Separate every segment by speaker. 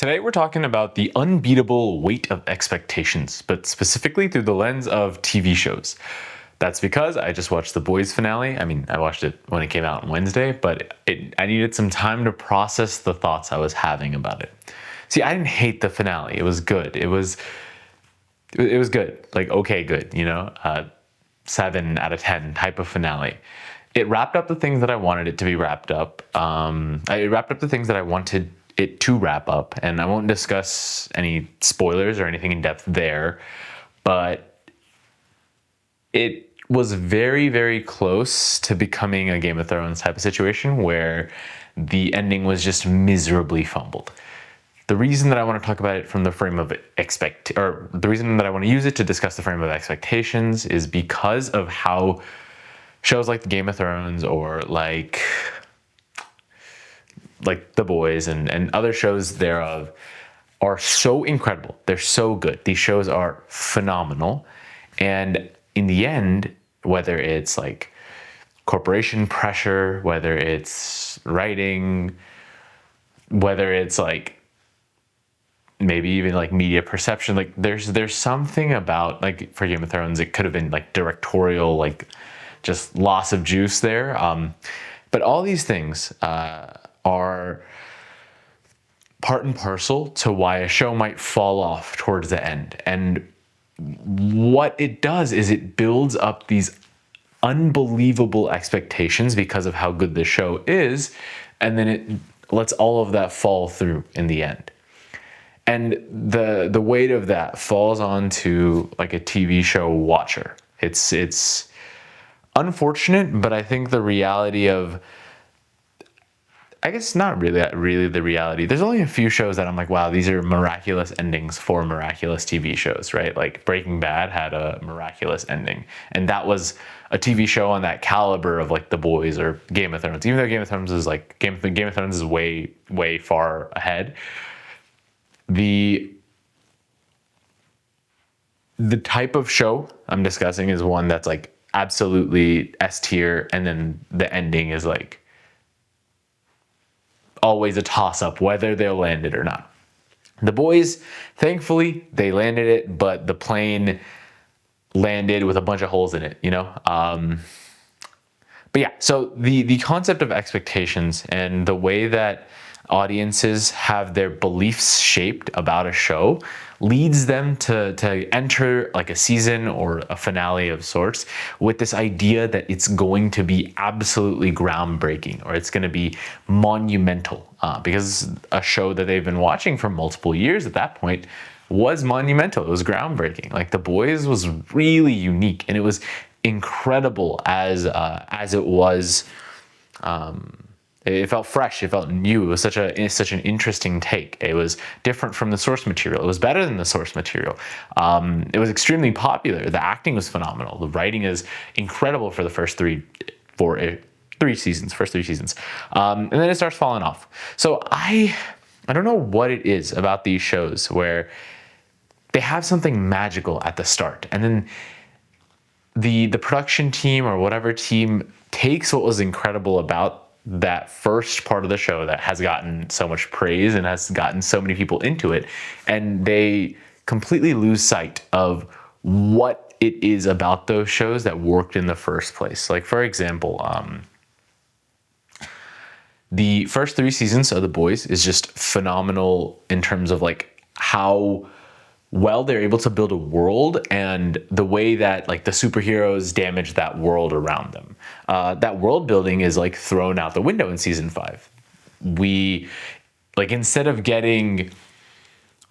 Speaker 1: Today we're talking about the unbeatable weight of expectations, but specifically through the lens of TV shows. That's because I just watched The Boys finale. I mean, I watched it when it came out on Wednesday, but I needed some time to process the thoughts I was having about it. See, I didn't hate the finale. It was good. It was good. Like, okay, good, 7 out of 10 type of finale. It wrapped up the things that I wanted it to be wrapped up. It wrapped up the things that I wanted it to wrap up, and I won't discuss any spoilers or anything in depth there, but it was very, very close to becoming a Game of Thrones type of situation where the ending was just miserably fumbled. The reason that I want to talk about it from the frame of the reason that I want to use it to discuss the frame of expectations is because of how shows like Game of Thrones or like The Boys and other shows thereof are so incredible. They're so good. These shows are phenomenal. And in the end, whether it's like corporation pressure, whether it's writing, whether it's like maybe even like media perception, like there's something about, like, for Game of Thrones, it could have been like directorial, like just loss of juice there. But all these things are part and parcel to why a show might fall off towards the end. And what it does is it builds up these unbelievable expectations because of how good the show is, and then it lets all of that fall through in the end. And the weight of that falls onto like a TV show watcher. It's unfortunate, but I think the reality of, I guess not really the reality. There's only a few shows that I'm like, wow, these are miraculous endings for miraculous TV shows, right? Like Breaking Bad had a miraculous ending, and that was a TV show on that caliber of like The Boys or Game of Thrones. Even though Game of Thrones is like Game of Thrones is way far ahead. The type of show I'm discussing is one that's like absolutely S tier, and then the ending is like always a toss-up whether they'll land it or not. The Boys, thankfully, they landed it, but the plane landed with a bunch of holes in it, But yeah, so the concept of expectations and the way that audiences have their beliefs shaped about a show leads them to enter like a season or a finale of sorts with this idea that it's going to be absolutely groundbreaking, or it's going to be monumental, because a show that they've been watching for multiple years at that point was monumental. It was groundbreaking. Like The Boys was really unique, and it was incredible as it was. It felt fresh. It felt new. It was such an interesting take. It was different from the source material. It was better than the source material. It was extremely popular. The acting was phenomenal. The writing is incredible for the first three seasons. And then it starts falling off. So I don't know what it is about these shows where they have something magical at the start, and then the production team or whatever team takes what was incredible about that first part of the show that has gotten so much praise and has gotten so many people into it, and they completely lose sight of what it is about those shows that worked in the first place. Like, for example, the first 3 seasons of The Boys is just phenomenal in terms of like how well they're able to build a world and the way that like the superheroes damage that world around them. That world building is like thrown out the window in season 5. We, like, instead of getting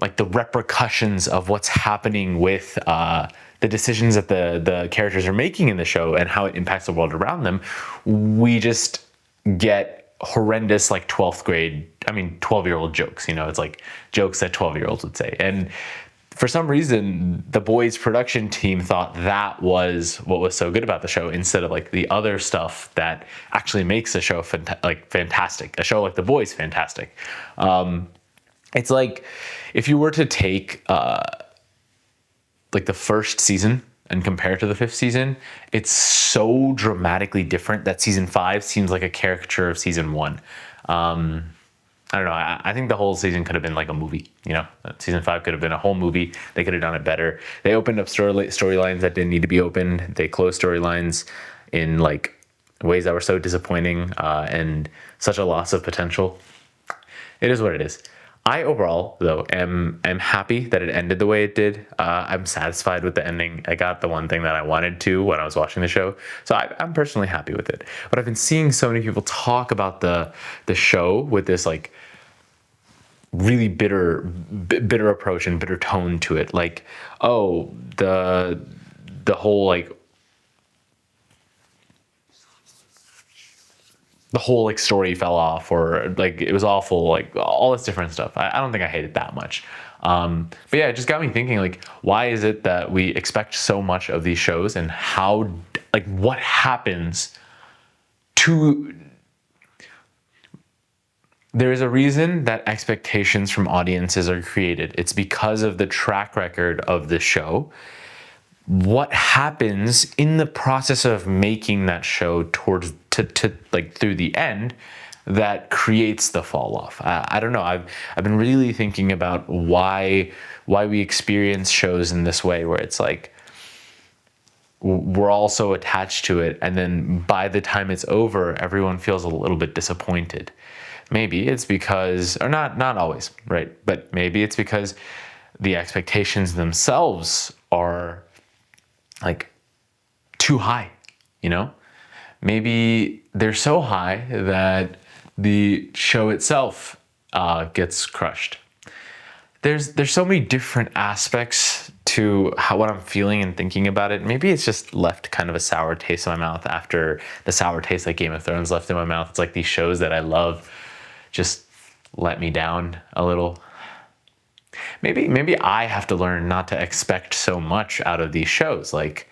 Speaker 1: like the repercussions of what's happening with the decisions that the characters are making in the show and how it impacts the world around them, we just get horrendous like 12-year-old jokes. It's like jokes that 12-year-olds would say. And for some reason, The Boys production team thought that was what was so good about the show, instead of like the other stuff that actually makes the show fantastic. A show like The Boys fantastic. It's like if you were to take like the first season and compare it to the 5th season, it's so dramatically different that season 5 seems like a caricature of season 1. I don't know. I think the whole season could have been like a movie. Season 5 could have been a whole movie. They could have done it better. They opened up storylines that didn't need to be opened. They closed storylines in like ways that were so disappointing, and such a loss of potential. It is what it is. I overall, though, am happy that it ended the way it did. I'm satisfied with the ending. I got the one thing that I wanted to when I was watching the show, so I'm personally happy with it. But I've been seeing so many people talk about the show with this like really bitter approach and bitter tone to it. Like, oh, the whole story fell off, or like it was awful, like all this different stuff. I don't think I hate it that much. But yeah, it just got me thinking, like, why is it that we expect so much of these shows, and how, like, what happens to, there is a reason that expectations from audiences are created. It's because of the track record of the show. What happens in the process of making that show towards to like through the end that creates the fall off? I don't know. I've been really thinking about why we experience shows in this way, where it's like we're all so attached to it, and then by the time it's over, everyone feels a little bit disappointed. Maybe it's because, or not always, right? But maybe it's because the expectations themselves are like too high, Maybe they're so high that the show itself gets crushed. There's so many different aspects to what I'm feeling and thinking about it. Maybe it's just left kind of a sour taste in my mouth after the sour taste like Game of Thrones left in my mouth. It's like these shows that I love just let me down a little. Maybe I have to learn not to expect so much out of these shows. Like,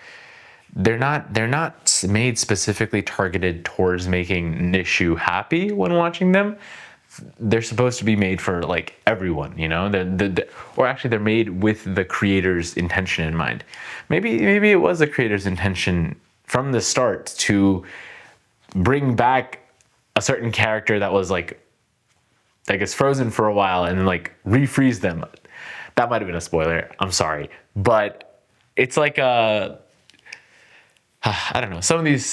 Speaker 1: they're not made specifically targeted towards making Nishu happy when watching them. They're supposed to be made for like everyone, or actually they're made with the creator's intention in mind. Maybe it was the creator's intention from the start to bring back a certain character that was like, I guess, frozen for a while, and then like refreeze them. That might have been a spoiler. I'm sorry, but it's like I don't know. Some of these.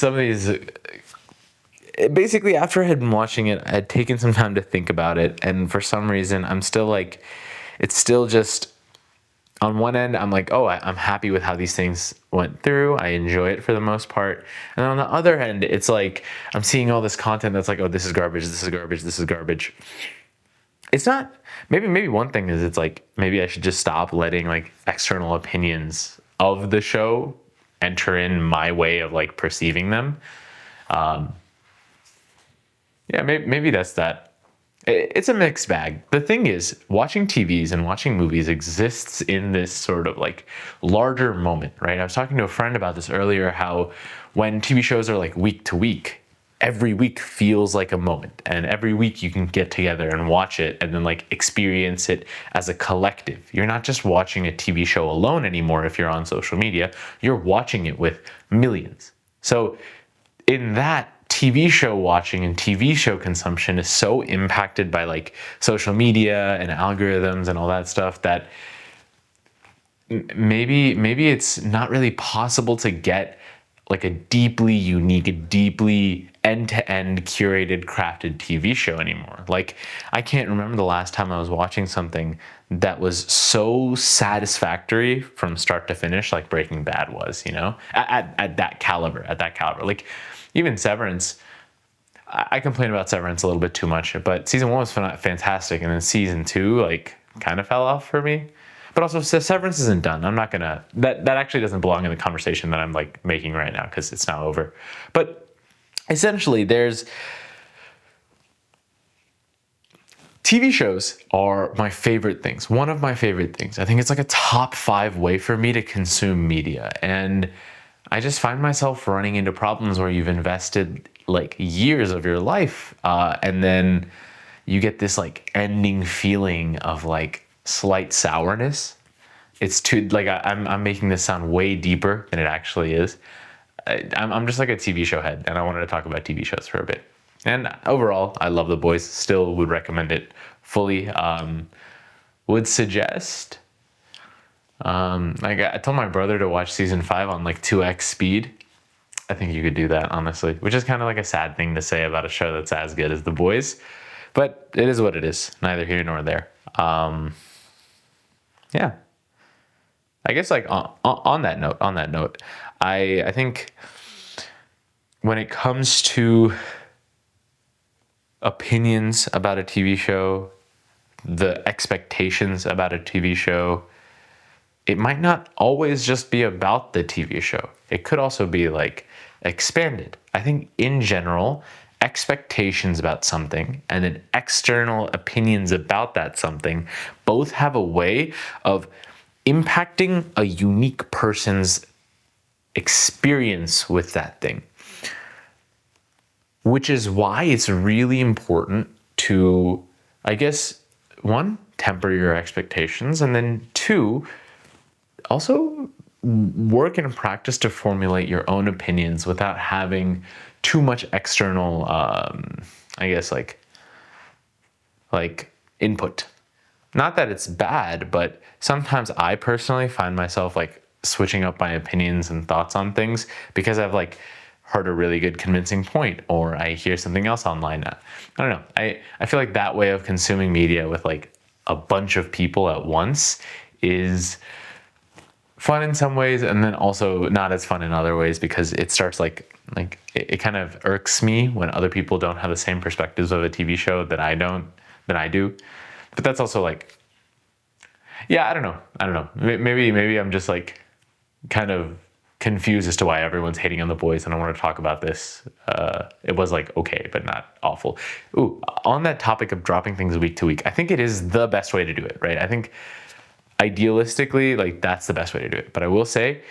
Speaker 1: Basically, after I had been watching it, I had taken some time to think about it, and for some reason, I'm still like, it's still just. On one end, I'm like, oh, I'm happy with how these things went through. I enjoy it for the most part. And on the other end, it's like I'm seeing all this content that's like, oh, this is garbage. This is garbage. This is garbage. It's not. Maybe one thing is, it's like, maybe I should just stop letting like external opinions of the show enter in my way of like perceiving them. Yeah, maybe that's that. It's a mixed bag. The thing is, watching TVs and watching movies exists in this sort of like larger moment, right? I was talking to a friend about this earlier, how when TV shows are like week to week, every week feels like a moment, and every week you can get together and watch it and then like experience it as a collective. You're not just watching a TV show alone anymore. If you're on social media, you're watching it with millions. So in that, TV show watching and TV show consumption is so impacted by like social media and algorithms and all that stuff that maybe it's not really possible to get like a deeply unique, a deeply end-to-end curated, crafted TV show anymore. Like, I can't remember the last time I was watching something that was so satisfactory from start to finish, like Breaking Bad was, at that caliber, Like, even Severance, I complain about Severance a little bit too much, but season 1 was fantastic, and then season 2, like, kind of fell off for me. But also, Severance isn't done. I'm not gonna, that actually doesn't belong in the conversation that I'm like making right now, because it's now over. But essentially, there's TV shows are my favorite things. One of my favorite things. I think it's like a top 5 way for me to consume media. And I just find myself running into problems where you've invested like years of your life, and then you get this like ending feeling of like slight sourness. It's too, like, I'm making this sound way deeper than it actually is. I'm just like a TV show head, and I wanted to talk about TV shows for a bit. And overall, I love The Boys. Still would recommend it fully. Would suggest. I told my brother to watch season 5 on like 2x speed. I think you could do that, honestly, which is kind of like a sad thing to say about a show that's as good as The Boys, but it is what it is. Neither here nor there. Yeah, I guess like on that note, I think when it comes to opinions about a TV show, the expectations about a TV show, it might not always just be about the TV show. It could also be like expanded. I think in general, expectations about something and then external opinions about that something both have a way of impacting a unique person's experience with that thing. Which is why it's really important to, I guess, one, temper your expectations, and then two, also work and practice to formulate your own opinions without having too much external, I guess, like input. Not that it's bad, but sometimes I personally find myself like switching up my opinions and thoughts on things because I've like heard a really good convincing point, or I hear something else online. I don't know. I feel like that way of consuming media with like a bunch of people at once is fun in some ways, and then also not as fun in other ways, because it starts it kind of irks me when other people don't have the same perspectives of a TV show that I do. But that's also like, yeah, I don't know. Maybe I'm just like kind of confused as to why everyone's hating on The Boys, and I want to talk about this. It was like okay, but not awful. Ooh, on that topic of dropping things week to week, I think it is the best way to do it, right? I think idealistically, like that's the best way to do it. But I will say,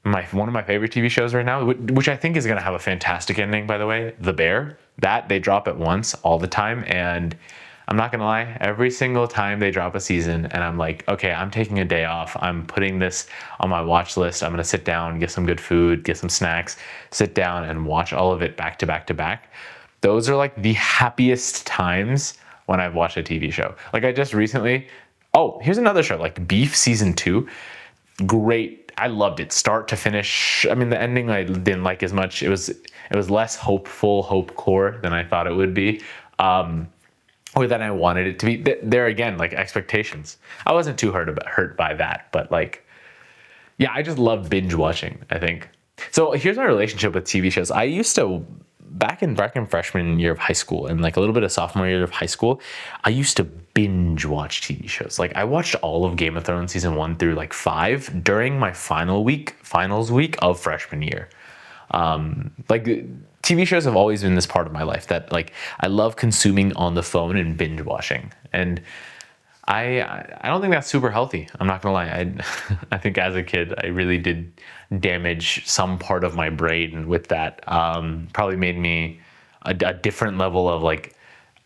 Speaker 1: one of my favorite TV shows right now, which I think is going to have a fantastic ending, by the way, The Bear. That they drop at once all the time, and I'm not gonna lie, every single time they drop a season and I'm like, okay, I'm taking a day off. I'm putting this on my watch list. I'm gonna sit down, get some good food, get some snacks, sit down and watch all of it back to back to back. Those are like the happiest times when I've watched a TV show. Like I just recently, oh, here's another show, like Beef season 2. Great. I loved it, start to finish. I mean, the ending I didn't like as much. It was less hope core than I thought it would be. Or than I wanted it to be. There again, like expectations. I wasn't too hurt by that, but like, yeah, I just love binge watching, I think. So here's my relationship with TV shows. I used to, back in freshman year of high school and like a little bit of sophomore year of high school, I used to binge watch TV shows. Like I watched all of Game of Thrones season 1 through like 5 during my finals week of freshman year. Like TV shows have always been this part of my life that like I love consuming on the phone and binge watching, and I don't think that's super healthy. I'm not gonna lie. I think as a kid I really did damage some part of my brain with that. Probably made me a different level of like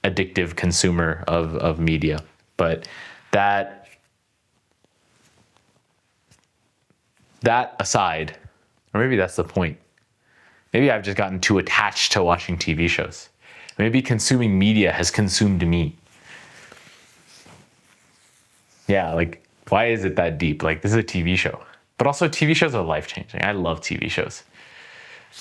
Speaker 1: addictive consumer of media. But that aside, or maybe that's the point. Maybe I've just gotten too attached to watching TV shows. Maybe consuming media has consumed me. Yeah, like, why is it that deep? Like, this is a TV show. But also, TV shows are life-changing. I love TV shows.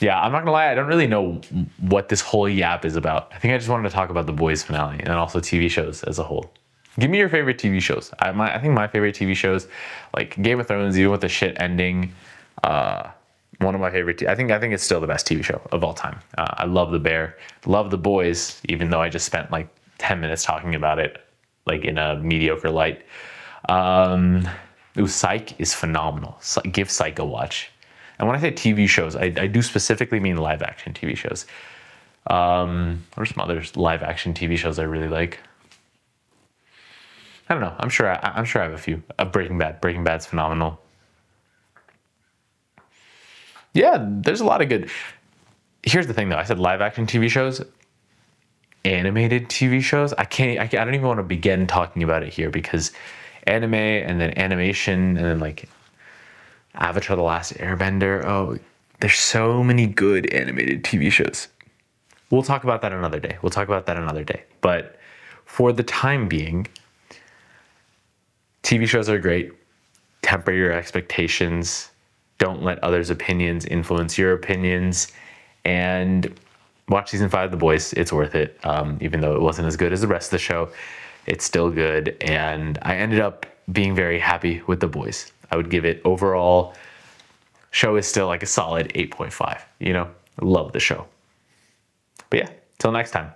Speaker 1: Yeah, I'm not gonna lie, I don't really know what this whole yap is about. I think I just wanted to talk about The Boys finale and also TV shows as a whole. Give me your favorite TV shows. I think my favorite TV shows, like Game of Thrones, even with the shit ending, one of my favorite. I think it's still the best TV show of all time. I love The Bear, love The Boys, even though I just spent like 10 minutes talking about it, like in a mediocre light. Psych is phenomenal. Give Psych a watch. And when I say TV shows, I do specifically mean live action TV shows. What are some other live action TV shows I really like? I don't know. I'm sure I have a few. Breaking Bad. Breaking Bad's phenomenal. Yeah, there's a lot of good. Here's the thing though. I said live action TV shows, animated TV shows. I don't even want to begin talking about it here because anime and then animation and then like Avatar: The Last Airbender. Oh, there's so many good animated TV shows. we'll talk about that another day. We'll talk about that another day. But for the time being, TV shows are great. Temper your expectations. Don't let others' opinions influence your opinions. And watch season 5 of The Boys. It's worth it. Even though it wasn't as good as the rest of the show, it's still good. And I ended up being very happy with The Boys. I would give it overall, show is still like a solid 8.5. You know, love the show. But yeah, till next time.